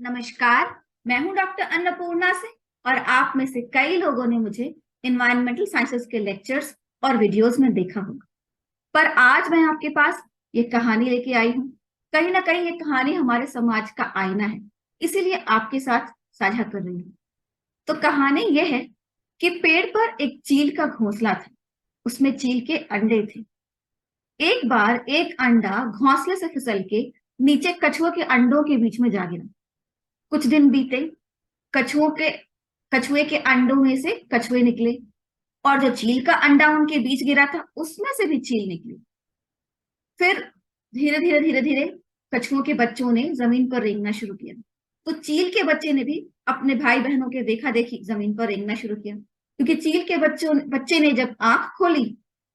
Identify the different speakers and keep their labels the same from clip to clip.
Speaker 1: नमस्कार। मैं हूं डॉक्टर अन्नपूर्णा से और आप में से कई लोगों ने मुझे इन्वायरमेंटल साइंसेस के लेक्चर्स और वीडियोस में देखा होगा। पर आज मैं आपके पास ये कहानी लेके आई हूँ। कहीं ना कहीं ये कहानी हमारे समाज का आईना है, इसीलिए आपके साथ साझा कर रही हूँ। तो कहानी यह है कि पेड़ पर एक चील का घोंसला था। उसमें चील के अंडे थे। एक बार एक अंडा घोंसले से फिसल के नीचे कछुआ के अंडों के बीच में जा गिरा। कुछ दिन बीते। कछुओं के कछुए के अंडों में से कछुए निकले और जो चील का अंडा उनके बीच गिरा था उसमें से भी चील निकली। फिर धीरे धीरे कछुओं के बच्चों ने जमीन पर रेंगना शुरू किया। तो चील के बच्चे ने भी अपने भाई बहनों के देखा देखी जमीन पर रेंगना शुरू किया, क्योंकि चील के बच्चे ने जब आंख खोली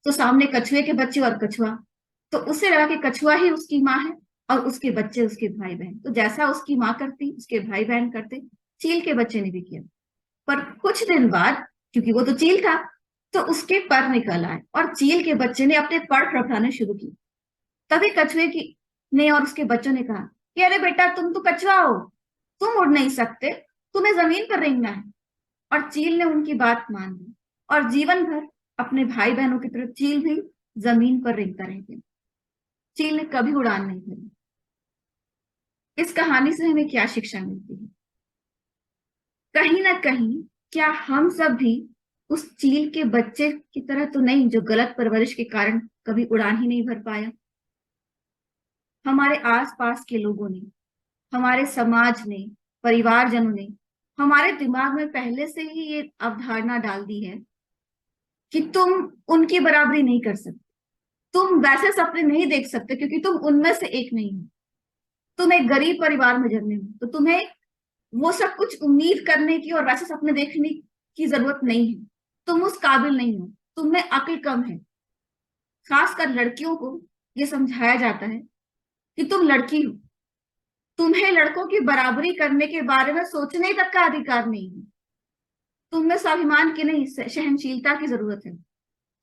Speaker 1: तो सामने कछुए के बच्चे और कछुआ। तो उसे लगा कि कछुआ ही उसकी माँ है और उसके बच्चे उसके भाई बहन। तो जैसा उसकी माँ करती उसके भाई बहन करते, चील के बच्चे ने भी किया। पर कुछ दिन बाद, क्योंकि वो तो चील था, तो उसके पर निकल आए और चील के बच्चे ने अपने पर फड़फड़ाने शुरू किए। तभी कछुए की ने और उसके बच्चों ने कहा कि अरे बेटा, तुम तो कछुआ हो, तुम उड़ नहीं सकते, तुम्हें जमीन पर रेंगना है। और चील ने उनकी बात मान ली और जीवन भर अपने भाई बहनों की तरह चील भी जमीन पर रेंगता रह गया। चील ने कभी उड़ान नहीं भरी। इस कहानी से हमें क्या शिक्षा मिलती है? कहीं ना कहीं क्या हम सब भी उस चील के बच्चे की तरह तो नहीं, जो गलत परवरिश के कारण कभी उड़ान ही नहीं भर पाया? हमारे आसपास के लोगों ने, हमारे समाज ने, परिवारजनों ने हमारे दिमाग में पहले से ही ये अवधारणा डाल दी है कि तुम उनकी बराबरी नहीं कर सकते, तुम वैसे सपने नहीं देख सकते क्योंकि तुम उनमें से एक नहीं हो। तुम एक गरीब परिवार में जन्मे हो तो तुम्हें वो सब कुछ उम्मीद करने की और वैसे सपने देखने की जरूरत नहीं है। तुम उस काबिल नहीं हो, तुम में अक्ल कम है। खासकर लड़कियों को ये समझाया जाता है कि तुम लड़की हो, तुम्हें लड़कों की बराबरी करने के बारे में सोचने तक का अधिकार नहीं है। तुम में स्वाभिमान की नहीं, सहनशीलता की जरूरत है।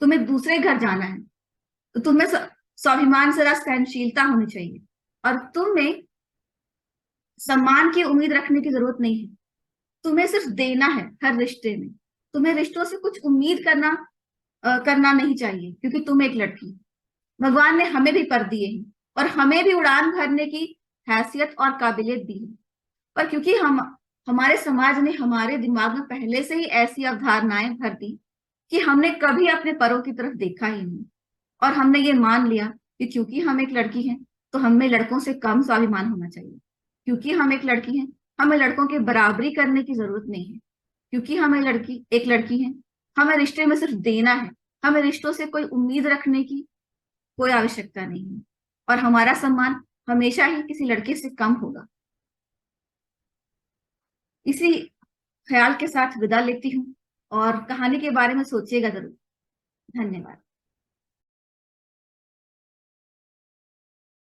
Speaker 1: तुम्हें दूसरे घर जाना है तो तुम्हें स्वाभिमान से ज्यादा सहनशीलता होनी चाहिए। और तुम्हें सम्मान की उम्मीद रखने की जरूरत नहीं है। तुम्हें सिर्फ देना है हर रिश्ते में। तुम्हें रिश्तों से कुछ उम्मीद करना नहीं चाहिए, क्योंकि तुम एक लड़की। भगवान ने हमें भी पर दिए हैं और हमें भी उड़ान भरने की हैसियत और काबिलियत दी है। पर क्योंकि हमारे समाज ने हमारे दिमाग में पहले से ही ऐसी अवधारणाएं भर दी कि हमने कभी अपने परों की तरफ देखा ही नहीं। और हमने ये मान लिया कि क्योंकि हम एक लड़की हैं तो हमें लड़कों से कम स्वाभिमान होना चाहिए। क्योंकि हम एक लड़की हैं, हमें लड़कों की बराबरी करने की जरूरत नहीं है। क्योंकि हमें एक लड़की है, हमें रिश्ते में सिर्फ देना है। हमें रिश्तों से कोई उम्मीद रखने की कोई आवश्यकता नहीं है। और हमारा सम्मान हमेशा ही किसी लड़के से कम होगा। इसी ख्याल के साथ विदा लेती हूँ और कहानी के बारे में सोचिएगा जरूर। धन्यवाद।